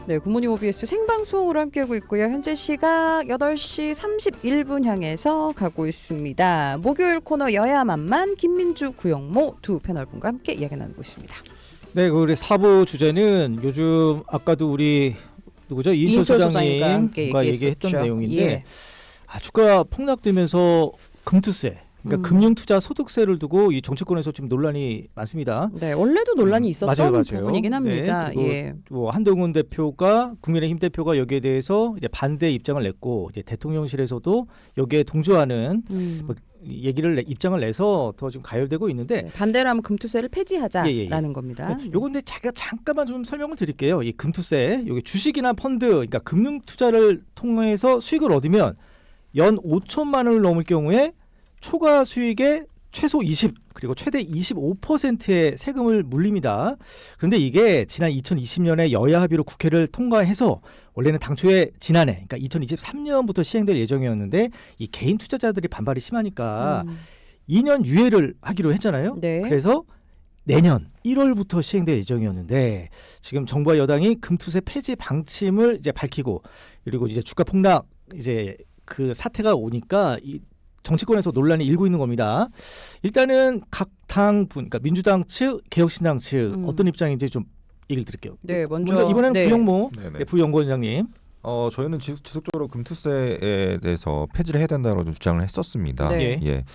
네, 굿모닝 OBS 생방송으로 함께하고 있고요. 현재 시각 8시 31분 향해서 가고 있습니다. 목요일 코너 여야만만 김민주, 구영모 두 패널분과 함께 이야기 나누고 있습니다. 네, 우리 4부 주제는 요즘 아까도 우리 누구죠? 이인철 소장님과 얘기했던 내용인데 예. 주가 폭락되면서 금투세, 그러니까 금융투자 소득세를 두고 이 정치권에서 지금 논란이 많습니다. 네, 원래도 논란이 있었던 맞아요. 부분이긴 합니다. 네, 예. 뭐 한동훈 대표가 국민의힘 대표가 여기에 대해서 이제 반대 입장을 냈고 이제 대통령실에서도 여기에 동조하는 뭐 입장을 내서 더 지금 가열되고 있는데 네, 반대로 하면 금투세를 폐지하자라는 겁니다. 요건데 제가 잠깐만 좀 설명을 드릴게요. 이 금투세, 여기 주식이나 펀드, 그러니까 금융 투자를 통해서 수익을 얻으면 연 5천만 원을 넘을 경우에 초과 수익의 최소 20 그리고 최대 25%의 세금을 물립니다. 그런데 이게 지난 2020년에 여야 합의로 국회를 통과해서 원래는 당초에 지난해 그러니까 2023년부터 시행될 예정이었는데 이 개인 투자자들이 반발이 심하니까 2년 유예를 하기로 했잖아요. 네. 그래서 내년 1월부터 시행될 예정이었는데 지금 정부와 여당이 금투세 폐지 방침을 이제 밝히고 그리고 이제 주가 폭락 이제 그 사태가 오니까 이 정치권에서 논란이 일고 있는 겁니다. 일단은 각 당분, 그러니까 민주당 측, 개혁신당 측 어떤 입장인지 좀 얘기를 드릴게요. 네, 먼저 이번에는 네. 구영모 부연구원장님. 저희는 지속적으로 금투세에 대해서 폐지를 해야 된다고 좀 주장을 했었습니다. 네. 예.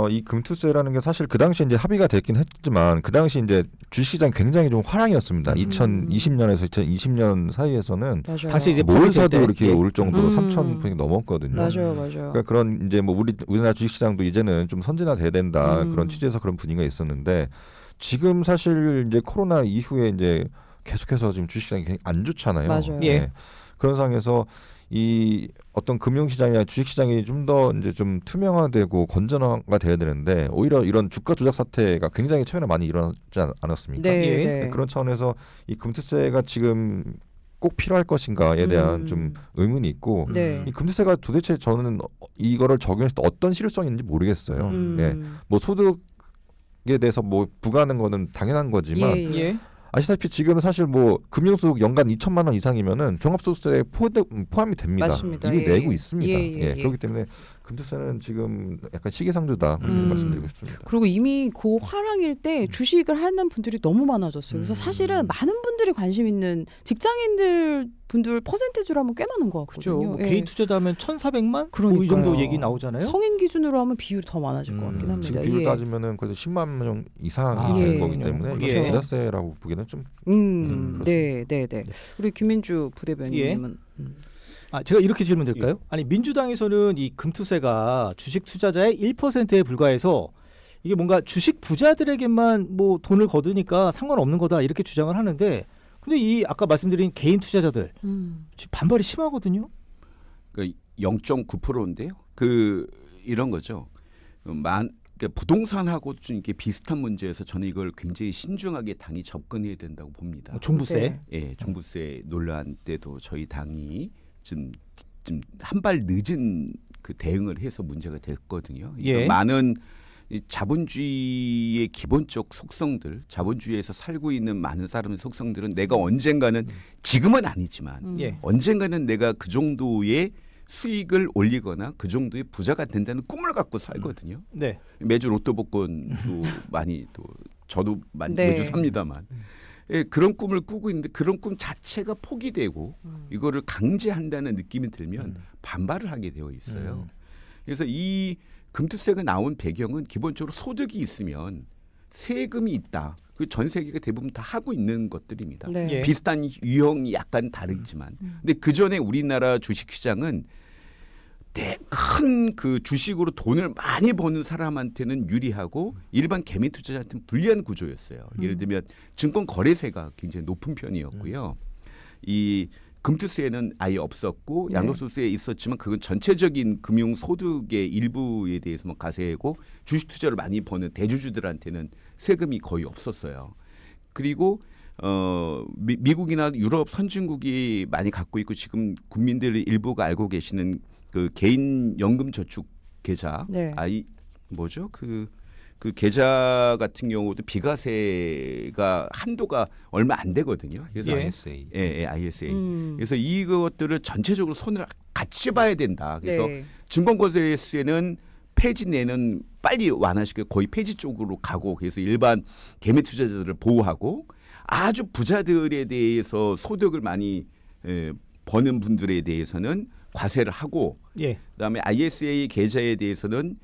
이 금투세라는 게 사실 그 당시에 이제 합의가 됐긴 했지만 그 당시 이제 주식시장 굉장히 좀 화랑이었습니다. 2020년에서 2020년 사이에서는 맞아요. 당시 이제 뭘 사도 이렇게 예. 올 정도로 3,000%이 넘었거든요. 맞아요. 그러니까 그런 이제 뭐 우리나라 주식시장도 이제는 좀 선진화돼야 된다 그런 취지에서 그런 분위기가 있었는데 지금 사실 이제 코로나 이후에 이제 계속해서 지금 주식시장이 굉장히 안 좋잖아요. 맞아요. 예. 그런 상황에서 이 어떤 금융시장이나 주식시장이 좀 더 이제 좀 투명화되고 건전화가 돼야 되는데 오히려 이런 주가 조작 사태가 굉장히 최근에 많이 일어나지 않았습니까? 네, 예. 네. 그런 차원에서 이 금투세가 지금 꼭 필요할 것인가에 대한 좀 의문이 있고 네. 이 금투세가 도대체 저는 이거를 적용했을 때 어떤 실효성이 있는지 모르겠어요. 예. 뭐 소득에 대해서 뭐 부과하는 거는 당연한 거지만 예. 예. 아시다시피 지금 사실 뭐 금융소득 연간 2천만 원 이상이면은 종합소득세에 포함이 됩니다. 맞습니다. 이미 예. 내고 있습니다. 예. 그렇기 때문에 금투세는 지금 약간 시기상조다 그렇게 좀 말씀드리고 싶습니다. 그리고 이미 그 화랑일 때 주식을 하는 분들이 너무 많아졌어요. 그래서 사실은 많은 분들이 관심 있는 직장인들 분들 퍼센테이지로 하면 꽤 많은 것 그렇죠. 같거든요. 뭐 예. 개인 투자자면 1,400만? 그러니까요. 이 정도 얘기 나오잖아요. 성인 기준으로 하면 비율이 더 많아질 것 같긴 합니다. 지금 비율 예. 따지면은 그래도 10만 명 이상이 예. 되는 거기 때문에 그렇죠. 이건 부자세라고 보기에는 좀 네. 우리 김민주 부대변인님은 제가 이렇게 질문 드릴까요? 아니 민주당에서는 이 금투세가 주식 투자자의 1%에 불과해서 이게 뭔가 주식 부자들에게만 뭐 돈을 거두니까 상관없는 거다 이렇게 주장을 하는데 근데 이 아까 말씀드린 개인 투자자들 지금 반발이 심하거든요. 그러니까 0.9%인데요. 이런 거죠. 그러니까 부동산하고 좀 이렇게 비슷한 문제에서 저는 이걸 굉장히 신중하게 당이 접근해야 된다고 봅니다. 종부세. 예, 종부세 논란 때도 저희 당이 좀 한 발 늦은 그 대응을 해서 문제가 됐거든요. 예. 많은 이 자본주의의 기본적 속성들, 자본주의에서 살고 있는 많은 사람의 속성들은 내가 언젠가는 지금은 아니지만 예. 언젠가는 내가 그 정도의 수익을 올리거나 그 정도의 부자가 된다는 꿈을 갖고 살거든요. 네. 매주 로또 복권도 많이 또 저도 많이 네. 매주 삽니다만 예, 그런 꿈을 꾸고 있는데 그런 꿈 자체가 포기되고 이거를 강제한다는 느낌이 들면 반발을 하게 되어 있어요. 그래서 이 금투세가 나온 배경은 기본적으로 소득이 있으면 세금이 있다. 그 전 세계가 대부분 다 하고 있는 것들입니다. 네. 예. 비슷한 유형이 약간 다르지만, 근데 그 전에 우리나라 주식시장은 큰 그 주식으로 돈을 많이 버는 사람한테는 유리하고 일반 개미 투자자한테는 불리한 구조였어요. 예를 들면 증권 거래세가 굉장히 높은 편이었고요. 이 금투세는 아예 없었고 양도소득세에 있었지만 그건 전체적인 금융 소득의 일부에 대해서만 과세하고 주식 투자를 많이 버는 대주주들한테는 세금이 거의 없었어요. 그리고 미국이나 유럽 선진국이 많이 갖고 있고 지금 국민들 일부가 알고 계시는 그 개인 연금 저축 계좌 네. 뭐죠? 그 계좌 같은 경우도 비과세가 한도가 얼마 안 되거든요. 그래서 예. ISA. ISA. 그래서 이것들을 전체적으로 손을 같이 봐야 된다. 그래서 네. 증권거래세는 폐지 내는 빨리 완화시켜 거의 폐지 쪽으로 가고 그래서 일반 개미 투자자들을 보호하고 아주 부자들에 대해서 소득을 많이 버는 분들에 대해서는 과세를 하고 예. 그다음에 ISA 계좌에 대해서는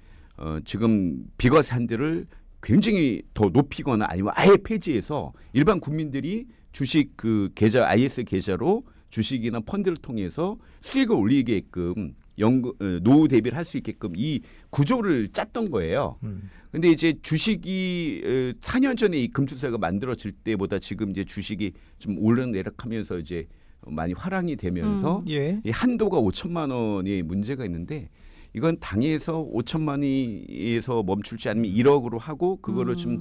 지금 비과세 한도를 굉장히 더 높이거나 아니면 아예 폐지해서 일반 국민들이 주식 그 계좌 ISA 계좌로 주식이나 펀드를 통해서 수익을 올리게끔 노후 대비를 할 수 있게끔 이 구조를 짰던 거예요. 근데 이제 주식이 4년 전에 이 금투세가 만들어질 때보다 지금 이제 주식이 좀 오르내락하면서 이제 많이 화랑이 되면서 예. 이 한도가 5천만 원이 문제가 있는데 이건 당에서 5천만 원에서 멈출지 아니면 1억으로 하고 그거를 좀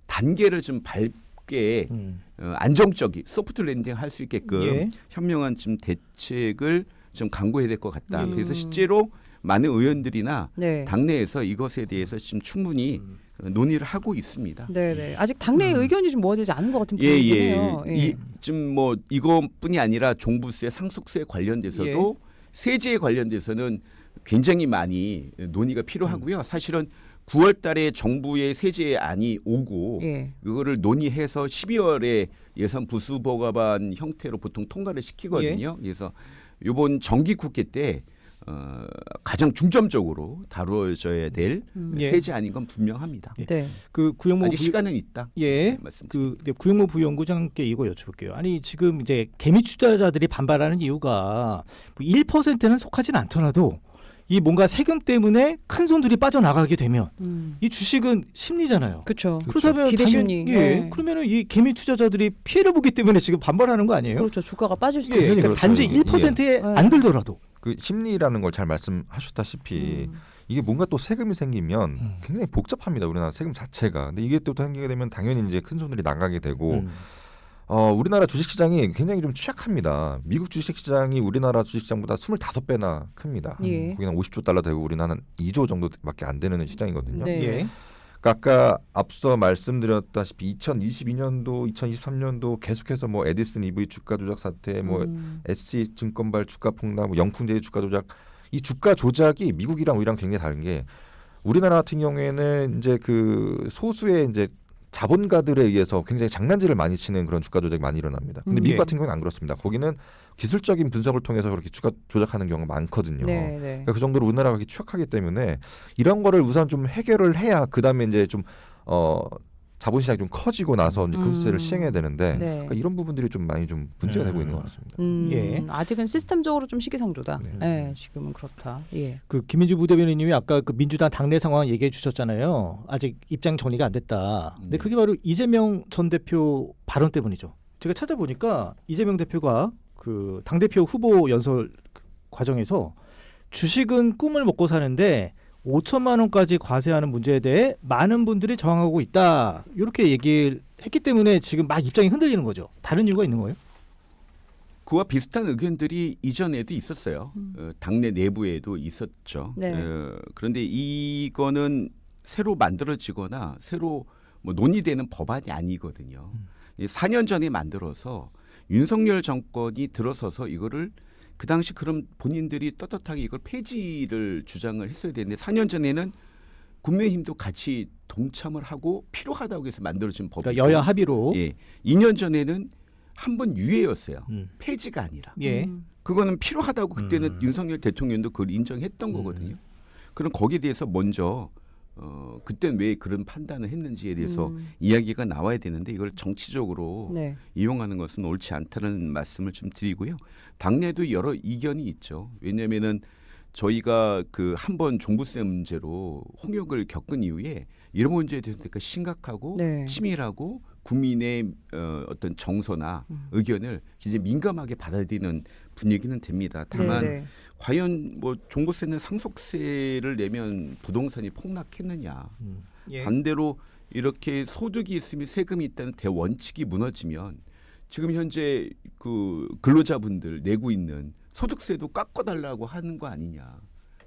단계를 좀 밟게 안정적인 소프트 랜딩 할 수 있게끔 예. 현명한 좀 대책을 좀 강구해야 될 것 같다. 그래서 실제로 많은 의원들이나 네. 당내에서 이것에 대해서 지금 충분히 논의를 하고 있습니다. 네네. 아직 당내의 의견이 좀 모아지지 않은 것 같은 예, 분위기긴 예. 해요. 예. 지금 뭐 이것뿐이 아니라 종부세, 상속세 관련돼서도 세제에 관련돼서는 굉장히 많이 논의가 필요하고요. 사실은 9월 달에 정부의 세제안이 오고 예. 그거를 논의해서 12월에 예산 부수보가반 형태로 보통 통과를 시키거든요. 그래서 이번 정기국회 때 가장 중점적으로 다루어져야 될 예. 세제안인 건 분명합니다. 네. 그 구영모 아직 시간은 있다. 예. 네, 말씀드립니다. 그 구영모 부연구장께 이거 여쭤볼게요. 아니 지금 이제 개미 투자자들이 반발하는 이유가 1%는 속하진 않더라도 이 뭔가 세금 때문에 큰 손들이 빠져나가게 되면 이 주식은 심리잖아요. 그렇죠. 그렇다면 기대 심리. 예. 네. 그러면은 이 개미 투자자들이 피해를 보기 때문에 지금 반발하는 거 아니에요? 그렇죠. 주가가 빠질 수도 예. 있어요. 그러니까 그렇죠. 단지 예. 1%에 안 들더라도 그 심리라는 걸 잘 말씀하셨다시피 이게 뭔가 또 세금이 생기면 굉장히 복잡합니다. 우리나라 세금 자체가. 근데 이게 또 생기게 되면 당연히 이제 큰 손들이 나가게 되고 우리나라 주식시장이 굉장히 좀 취약합니다. 미국 주식시장이 우리나라 주식시장보다 25배나 큽니다. 예. 거기는 50조 달러 되고 우리는 한 2조 정도밖에 안 되는 시장이거든요. 네. 예. 그러니까 아까 앞서 말씀드렸다시피 2022년도, 2023년도 계속해서 뭐 에디슨 EV 주가 조작 사태, 뭐 SC 증권발 주가 폭락, 뭐 영풍제의 주가 조작, 이 주가 조작이 미국이랑 우리랑 굉장히 다른 게 우리나라 같은 경우에는 이제 그 소수의 이제 자본가들에 의해서 굉장히 장난질을 많이 치는 그런 주가 조작이 많이 일어납니다. 근데 미국 예. 같은 경우는 안 그렇습니다. 거기는 기술적인 분석을 통해서 그렇게 주가 조작하는 경우가 많거든요. 네, 네. 그러니까 그 정도로 우리나라가 그렇게 취약하기 때문에 이런 거를 우선 좀 해결을 해야 그다음에 이제 좀 자본시장이 좀 커지고 나서 이제 금수세를 시행해야 되는데 네. 그러니까 이런 부분들이 좀 많이 좀 문제가 되고 있는 것 같습니다. 예. 아직은 시스템적으로 좀 시기상조다. 네. 네, 지금은 그렇다. 예. 그 김민주 부대변인님이 아까 그 민주당 당내 상황 얘기해 주셨잖아요. 아직 입장 정리가 안 됐다. 근데 그게 바로 이재명 전 대표 발언 때문이죠. 제가 찾아보니까 이재명 대표가 그 당대표 후보 연설 과정에서 주식은 꿈을 먹고 사는데 5천만 원까지 과세하는 문제에 대해 많은 분들이 저항하고 있다. 이렇게 얘기를 했기 때문에 지금 막 입장이 흔들리는 거죠. 다른 이유가 있는 거예요? 그와 비슷한 의견들이 이전에도 있었어요. 당내 내부에도 있었죠. 네. 그런데 이거는 새로 만들어지거나 새로 뭐 논의되는 법안이 아니거든요. 4년 전에 만들어서 윤석열 정권이 들어서서 이거를 그 당시 그럼 본인들이 떳떳하게 이걸 폐지를 주장을 했어야 되는데 4년 전에는 국민의힘도 같이 동참을 하고 필요하다고 해서 만들어진 법이고 그러니까 여야 합의로. 예, 2년 전에는 한 번 유예였어요. 폐지가 아니라. 예. 그거는 필요하다고 그때는 윤석열 대통령도 그걸 인정했던 거거든요. 그럼 거기에 대해서 먼저 그때는 왜 그런 판단을 했는지에 대해서 이야기가 나와야 되는데 이걸 정치적으로 네. 이용하는 것은 옳지 않다는 말씀을 좀 드리고요. 당내도 여러 이견이 있죠. 왜냐하면은 저희가 그 한 번 종부세 문제로 홍역을 겪은 이후에 이런 문제에 대해서 되게 심각하고 네. 치밀하고 국민의 어떤 정서나 의견을 굉장히 민감하게 받아들이는 분위기는 됩니다. 다만 네, 네. 과연 뭐 종부세는 상속세를 내면 부동산이 폭락했느냐. 예. 반대로 이렇게 소득이 있으면 세금이 있다는 대원칙이 무너지면 지금 현재 그 근로자분들 내고 있는 소득세도 깎아달라고 하는 거 아니냐.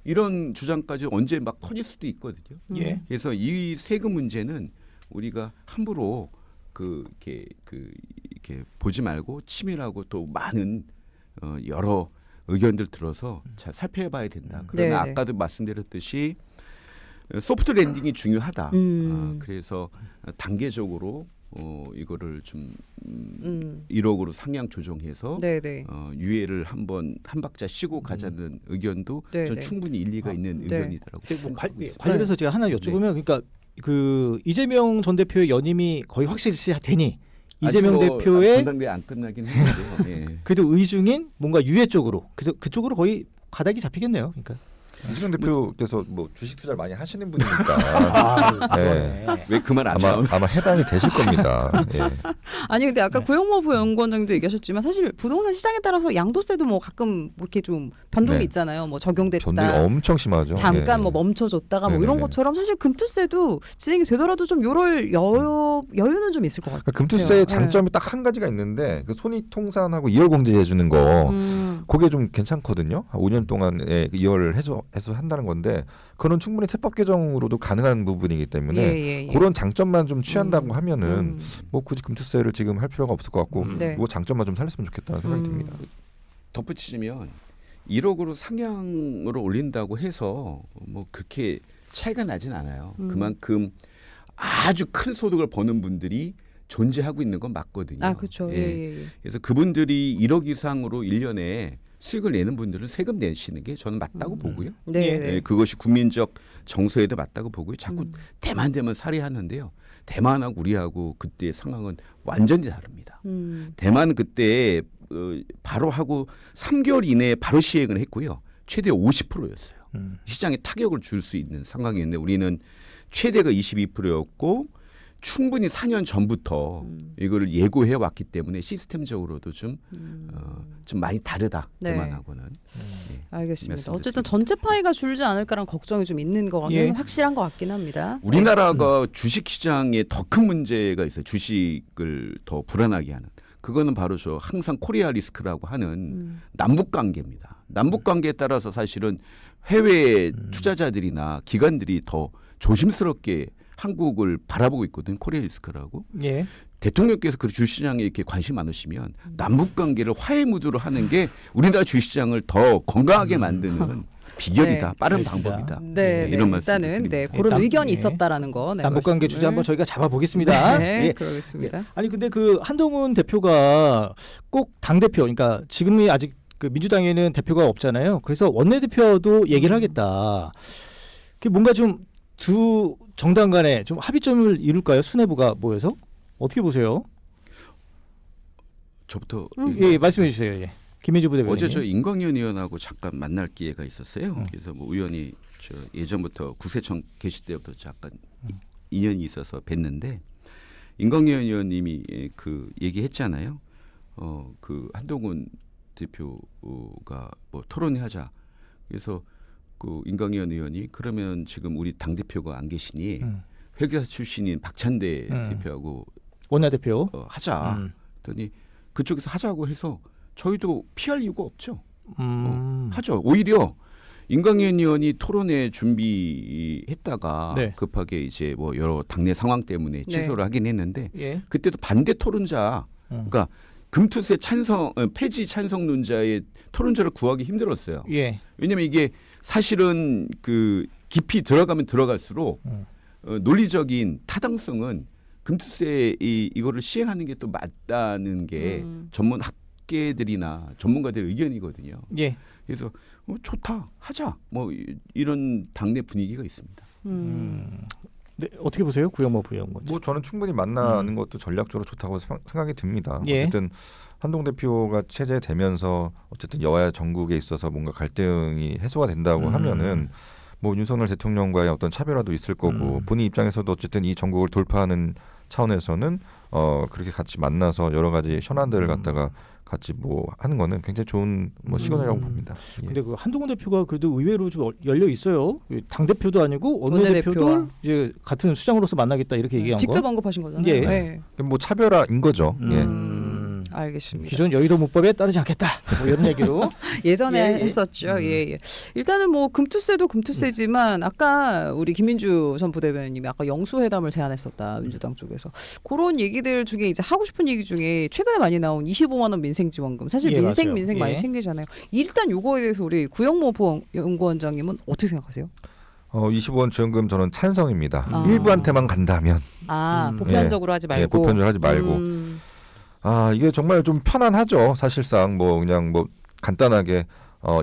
이런 주장까지 언제 막 터질 수도 있거든요. 예. 그래서 이 세금 문제는 우리가 함부로 이렇게 보지 말고 치밀하고 또 많은 여러 의견들 들어서 잘 살펴봐야 된다. 그러나 네네. 아까도 말씀드렸듯이 소프트 랜딩이 중요하다. 그래서 단계적으로 이거를 좀 1억으로 상향 조정해서 네네. 유예를 한 박자 쉬고 가자는 의견도 네네. 전 충분히 일리가 있는 네. 의견이라고 뭐 생각하고 있습니다. 관련해서 제가 하나 여쭤보면 그러니까 그 이재명 전 대표의 연임이 거의 확실시되니 이재명 아직 뭐 대표의 전당대회 안 끝나긴 했는데요. 예. 그래도 의중인 뭔가 유예 쪽으로 그래서 그쪽으로 거의 가닥이 잡히겠네요. 그러니까 이재명 대표께서 뭐 주식 투자를 많이 하시는 분이니까 네. 왜 그 말 안 나오면 아마 해당이 되실 겁니다. 예. 아니 근데 아까 구영모 부연구원장도 얘기하셨지만 사실 부동산 시장에 따라서 양도세도 뭐 가끔 뭐 이렇게 좀 변동이 네. 있잖아요. 뭐 변동이 적용됐다. 엄청 심하죠. 잠깐 예. 뭐 멈춰줬다가 뭐 이런 네네네. 것처럼 사실 금투세도 진행이 되더라도 좀 요럴 여유는 좀 있을 것 같아요. 그러니까 금투세의 네. 장점이 딱 한 가지가 있는데 그 손익통산하고 2월 공제해 주는 거 그게 좀 괜찮거든요. 한 5년 동안에 2월을 해서 한다는 건데 그건 충분히 세법 개정으로도 가능한 부분이기 때문에 예. 그런 장점만 좀 취한다고 하면은 뭐 굳이 금투세를 지금 할 필요가 없을 것 같고 네. 그 장점만 좀 살렸으면 좋겠다는 생각이 듭니다. 덧붙이면 1억으로 상향으로 올린다고 해서 뭐 그렇게 차이가 나진 않아요. 그만큼 아주 큰 소득을 버는 분들이 존재하고 있는 건 맞거든요. 아 그렇죠. 예. 그래서 그분들이 1억 이상으로 1년에 수익을 내는 분들은 세금 내시는 게 저는 맞다고 보고요. 네. 예, 그것이 국민적 정서에도 맞다고 보고요. 자꾸 대만 살이하는데요. 대만하고 우리하고 그때의 상황은 완전히 다릅니다. 대만은 그때 바로 하고 3개월 이내에 바로 시행을 했고요. 최대 50%였어요. 시장에 타격을 줄 수 있는 상황이었는데 우리는 최대가 22%였고 충분히 4년 전부터 이거를 예고해 왔기 때문에 시스템적으로도 좀 많이 다르다. 네. 대만하고는. 알겠습니다. 말씀드렸습니다. 어쨌든 전체 파이가 줄지 않을까라는 걱정이 좀 있는 거는 예. 확실한 것 같긴 합니다. 우리나라가 주식 시장에 더 큰 문제가 있어요. 주식을 더 불안하게 하는. 그거는 바로 저 항상 코리아 리스크라고 하는 남북 관계입니다. 남북 관계에 따라서 사실은 해외 투자자들이나 기관들이 더 조심스럽게 한국을 바라보고 있거든요. 코리아 리스크라고. 예. 대통령께서 그 주시장에 이렇게 관심 많으시면 남북 관계를 화해 무드로 하는 게 우리나라 주시장을 더 건강하게 만드는 비결이다. 네. 빠른 그렇습니다. 방법이다. 네, 이런 네. 말씀 일단은 드립니다. 네, 그런 남- 의견이 예. 있었다라는 거. 네, 남북관계 주제 한번 저희가 잡아보겠습니다. 네, 예. 그러겠습니다. 예. 아니 근데 그 한동훈 대표가 꼭 당 대표, 그러니까 지금이 아직 그 민주당에는 대표가 없잖아요. 그래서 원내대표도 얘기를 하겠다. 그 뭔가 좀 두 정당 간에 좀 합의점을 이룰까요? 수뇌부가 모여서 어떻게 보세요? 저부터 예, 말씀해 주세요. 예. 김민주 부대변인. 어제 저 임광현 의원하고 잠깐 만날 기회가 있었어요. 그래서 뭐 의원이 저 예전부터 구세청 계실 때부터 잠깐 인연이 있어서 뵀는데 임광현 의원님이 그 얘기했잖아요. 그 한동훈 대표가 뭐 토론하자. 그래서 그 임광현 의원이 그러면 지금 우리 당 대표가 안 계시니 회계사 출신인 박찬대 대표하고 원내대표. 하자. 그랬더니 그쪽에서 하자고 해서 저희도 피할 이유가 없죠. 하죠. 오히려 임광현 의원이 토론회 준비했다가 네. 급하게 이제 뭐 여러 당내 상황 때문에 취소를 하긴 했는데 예. 그때도 반대 토론자, 그러니까 금투세 폐지 찬성론자의 토론자를 구하기 힘들었어요. 예. 왜냐하면 이게 사실은 그 깊이 들어가면 들어갈수록 논리적인 타당성은 금투세 이거를 시행하는 게 또 맞다는 게 전문 학계들이나 전문가들의 의견이거든요. 예. 그래서 좋다 하자 뭐 이런 당내 분위기가 있습니다. 네, 어떻게 보세요? 구영모 부의원. 뭐 저는 충분히 만나는 것도 전략적으로 좋다고 생각이 듭니다. 예. 어쨌든 한동 대표가 체제되면서 어쨌든 여야 정국에 있어서 뭔가 갈등이 해소가 된다고 하면은 뭐 윤석열 대통령과의 어떤 차별화도 있을 거고 본인 입장에서도 어쨌든 이 정국을 돌파하는 차원에서는 그렇게 같이 만나서 여러 가지 현안들을 갖다가 같이 뭐 하는 거는 굉장히 좋은 뭐 시그널이라고 봅니다. 예. 근데 그 한동훈 대표가 그래도 의외로 좀 열려 있어요. 당 대표도 아니고 원내대표도 원내대표와. 이제 같은 수장으로서 만나겠다 이렇게 얘기한 직접 거. 언급하신 거잖아요. 예. 네. 뭐 차별화인 거죠. 예. 알겠습니다. 기존 여의도 문법에 따르지 않겠다. 뭐 이런 얘기로. 예전에 예, 예. 했었죠. 예, 예. 일단은 뭐 금투세도 금투세지만 아까 우리 김민주 전 부대변인님이 아까 영수회담을 제안했었다. 민주당 쪽에서. 그런 얘기들 중에 이제 하고 싶은 얘기 중에 최근에 많이 나온 25만 원 민생지원금. 사실 예, 민생 맞아요. 많이 예. 챙기잖아요. 일단 요거에 대해서 우리 구영모 부연구원장님은 어떻게 생각하세요? 25원 지원금 저는 찬성입니다. 아. 일부한테만 간다면 보편적으로 하지 말고. 보편적으로 하지 말고. 이게 정말 좀 편안하죠. 사실상 뭐 그냥 뭐 간단하게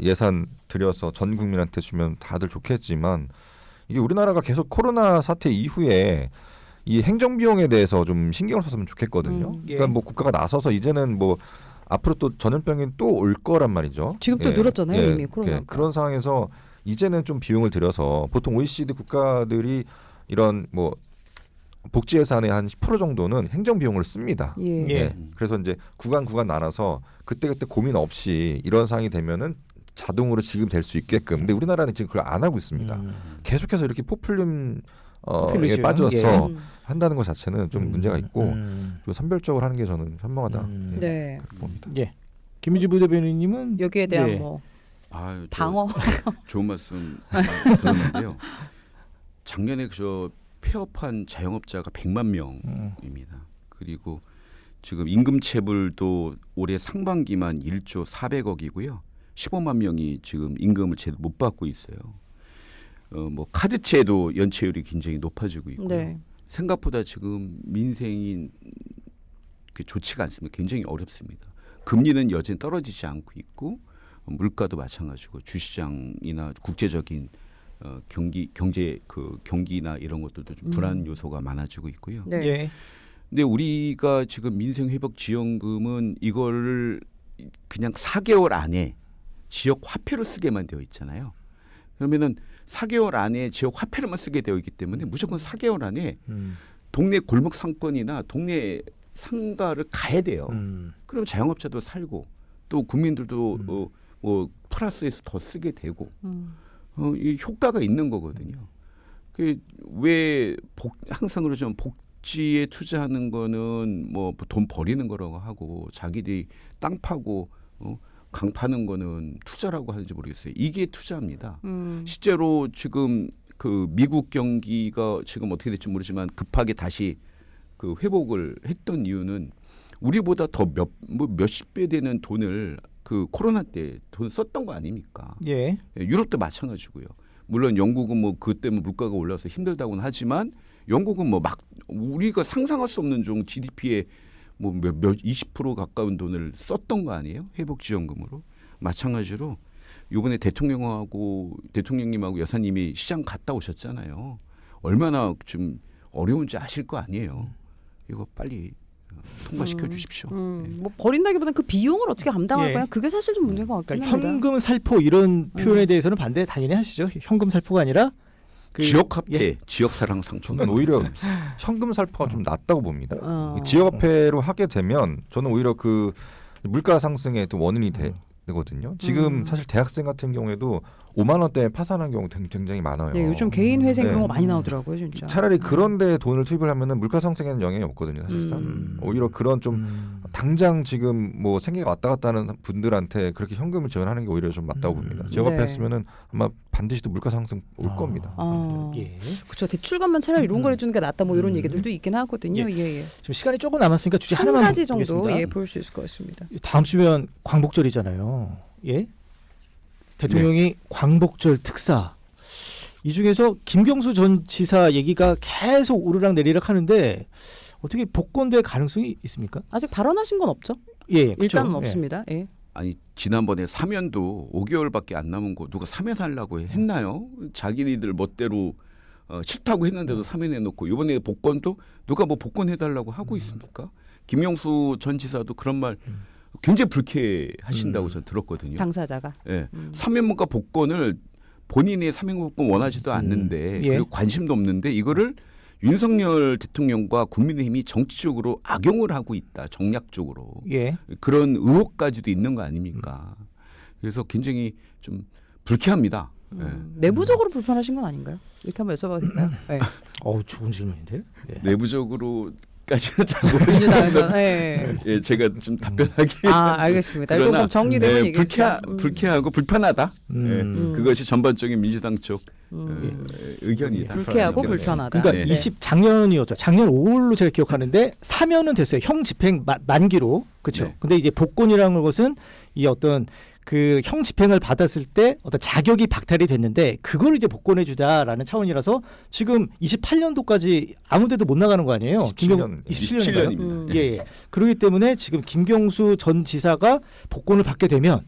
예산 들여서 전 국민한테 주면 다들 좋겠지만 이게 우리나라가 계속 코로나 사태 이후에 이 행정 비용에 대해서 좀 신경을 썼으면 좋겠거든요. 예. 그러니까 뭐 국가가 나서서 이제는 뭐 앞으로 또 전염병이 또 올 거란 말이죠. 지금 또 늘었잖아요, 이미 코로나가. 그런 상황에서 이제는 좀 비용을 들여서 보통 OECD 국가들이 이런 뭐 복지 예산의 한 10% 정도는 행정 비용을 씁니다. 예. 예. 그래서 이제 구간 나눠서 그때그때 고민 없이 이런 상황이 되면은 자동으로 지급될 수 있게끔. 근데 우리나라는 지금 그걸 안 하고 있습니다. 계속해서 이렇게 포퓰리즘에 포퓰리즘. 빠져서 예. 한다는 것 자체는 좀 문제가 있고 좀 선별적으로 하는 게 저는 현명하다. 예, 네. 그렇게 봅니다. 예. 김민주 부대변인님은 여기에 대한 예. 뭐 아유, 방어. 좋은 말씀 들었는데요. 작년에 저 폐업한 자영업자가 100만 명입니다. 그리고 지금 임금체불도 올해 상반기만 1조 400억이고요. 15만 명이 지금 임금을 제대로 못 받고 있어요. 뭐 카드채도 연체율이 굉장히 높아지고 있고요. 네. 생각보다 지금 민생이 좋지가 않습니다. 굉장히 어렵습니다. 금리는 여전히 떨어지지 않고 있고 물가도 마찬가지고 주시장이나 국제적인 경제 경기나 이런 것들도 좀 불안 요소가 많아지고 있고요. 네. 예. 근데 우리가 지금 민생회복지원금은 이걸 그냥 4개월 안에 지역 화폐로 쓰게만 되어 있잖아요. 그러면은 4개월 안에 지역 화폐로만 쓰게 되어 있기 때문에 무조건 4개월 안에 동네 골목 상권이나 동네 상가를 가야 돼요. 그럼 자영업자도 살고 또 국민들도 뭐 플러스에서 더 쓰게 되고 이 효과가 있는 거거든요. 왜 항상 그러죠. 복지에 투자하는 거는 뭐 돈 버리는 거라고 하고 자기들이 땅 파고 강 파는 거는 투자라고 하는지 모르겠어요. 이게 투자입니다. 실제로 지금 그 미국 경기가 지금 어떻게 될지 모르지만 급하게 다시 그 회복을 했던 이유는 우리보다 더 몇십 배 되는 돈을 그 코로나 때 돈 썼던 거 아닙니까? 예. 유럽도 마찬가지고요. 물론 영국은 뭐 그 때문에 물가가 올라서 힘들다고는 하지만 영국은 뭐 막 우리가 상상할 수 없는 종 GDP에 뭐 몇 20% 가까운 돈을 썼던 거 아니에요? 회복지원금으로. 마찬가지로 이번에 대통령님하고 여사님이 시장 갔다 오셨잖아요. 얼마나 좀 어려운지 아실 거 아니에요. 이거 빨리 통과시켜 주십시오. 뭐 버린다기보다는 그 비용을 어떻게 감당할 예. 거야? 그게 사실 좀 문제인 것 같긴 그러니까 합니다. 현금 살포 이런 표현에 대해서는 반대 당연히 하시죠. 현금 살포가 아니라 그 지역화폐, 예. 지역사랑 상품. 저는 오히려 현금 살포가 좀 낫다고 봅니다. 어. 지역화폐로 하게 되면 저는 오히려 그 물가 상승의 또 원인이 되거든요. 지금 사실 대학생 같은 경우에도 5만 원대에 파산한 경우 굉장히 많아요. 네, 요즘 개인 회생 네. 그런 거 많이 나오더라고요, 진짜. 차라리 그런데 돈을 투입을 하면은 물가 상승에는 영향이 없거든요, 사실상. 오히려 그런 좀 당장 지금 뭐 생계가 왔다 갔다 하는 분들한테 그렇게 현금을 지원하는 게 오히려 좀 맞다고 봅니다. 지역화폐 네. 했으면은 아마 반드시 또 물가 상승 올 겁니다. 예. 그렇죠. 대출금만 차라리 이런 걸 해주는 게 낫다 뭐 이런 얘기들도 있긴 하거든요. 예, 예. 지금 시간이 조금 남았으니까 주제 한 하나만 가지 정도 보겠습니다. 예, 볼 수 있을 것 같습니다. 다음 주면 광복절이잖아요. 예? 대통령이 광복절 특사. 이 중에서 김경수 전 지사 얘기가 계속 오르락 내리락 하는데 어떻게 복권될 가능성이 있습니까? 아직 발언하신 건 없죠? 예, 그렇죠. 일단은 예. 없습니다. 예. 아니 지난번에 사면도 5개월밖에 안 남은 거 누가 사면하려고 했나요? 자기네들 멋대로 싫다고 했는데도 사면해놓고 이번에 복권도 누가 뭐 복권해달라고 하고 있습니까? 김영수 전 지사도 그런 말 굉장히 불쾌하신다고 저는 들었거든요. 당사자가. 예. 사면문과 복권을 본인의 사면복권 원하지도 않는데 예. 그리고 관심도 없는데 이거를 윤석열 대통령과 국민의힘이 정치적으로 악용을 하고 있다. 정략적으로. 예. 그런 의혹까지도 있는 거 아닙니까? 그래서 굉장히 좀 불쾌합니다. 예. 내부적으로 불편하신 건 아닌가요? 이렇게 한번 여쭤봐도 될까요? 네. 좋은 질문인데. 예. 내부적으로 아직까지는 잘 모르겠습니다. 민주당에서. 네. 예, 제가 좀 답변하기. 알겠습니다. 이거 그럼 정리되면 얘기해 주세요. 불쾌하고 불편하다. 음. 예, 그것이 전반적인 민주당 쪽 음. 의견이다. 불쾌하고 그런 불편하다. 그러니까 네. 작년이었죠. 작년 5월로 제가 기억하는데 사면은 됐어요. 형 집행 만기로. 그렇죠. 네. 근데 이제 복권이라는 것은 이 어떤 그 형 집행을 받았을 때 어떤 자격이 박탈이 됐는데 그걸 이제 복권해 주자라는 차원이라서 지금 28년도까지 아무데도 못 나가는 거 아니에요? 27년. 27년입니다. 예. 그렇기 때문에 지금 김경수 전 지사가 복권을 받게 되면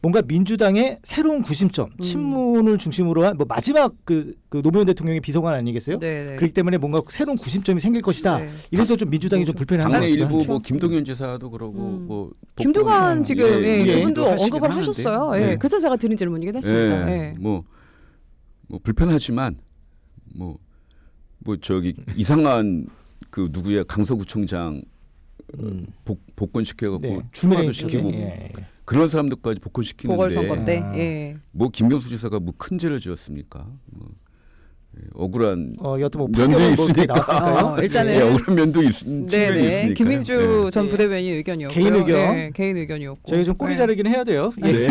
뭔가 민주당의 새로운 구심점, 친문을 중심으로 한 뭐 마지막 그 노무현 대통령의 비서관 아니겠어요? 네. 그렇기 때문에 뭔가 새로운 구심점이 생길 것이다. 네. 이래서 좀 민주당이 좀 불편한 당내 것 같기도 일부 하죠. 뭐 김동연 지사도 그러고 뭐 김두관 복권, 지금 그분도 하시긴 언급을 하는데. 하셨어요. 네. 그래서 제가 드린 질문이긴 했습니다. 예. 뭐 불편하지만 뭐 저기 이상한 그 누구야 강서구청장 복권 시켜갖고 네. 출마도 주민의 시키고 예, 예. 그런 사람들까지 복권 시키는데 보궐선거 때. 아. 예. 뭐 김경수 지사가 뭐 큰 죄를 지었습니까? 뭐, 억울한 여튼 뭐 면도 판결은 뭐 있으니까. 나왔을까요? 일단은 예, 억울한 면도 측면이 네네. 있으니까. 김민주 전 예. 부대변인 의견이었고요. 개인 의견. 네, 개인 의견이었고. 저희 좀 꼬리 네. 자르긴 해야 돼요. 예.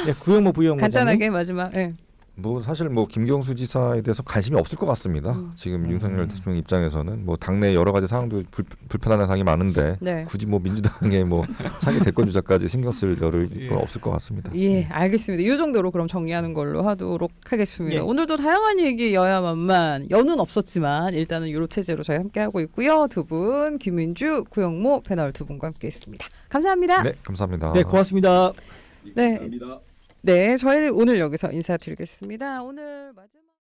예, 구형모 부형 간단하게 마지막. 예. 뭐 사실 뭐 김경수 지사에 대해서 관심이 없을 것 같습니다. 지금 윤석열 대통령 입장에서는 뭐 당내 여러 가지 사항도 불편한 사항이 많은데 네. 굳이 뭐 민주당의 뭐 차기 대권 주자까지 신경 쓸 여력은 없을 것 같습니다. 예, 알겠습니다. 이 정도로 그럼 정리하는 걸로 하도록 하겠습니다. 예. 오늘도 다양한 얘기 여야만만 연은 없었지만 일단은 유로 체제로 저희 함께 하고 있고요. 두 분 김민주, 구영모 패널 두 분과 함께했습니다. 감사합니다. 네, 감사합니다. 네, 고맙습니다. 네, 감사합니다. 네, 저희 오늘 여기서 인사드리겠습니다. 오늘 마지막.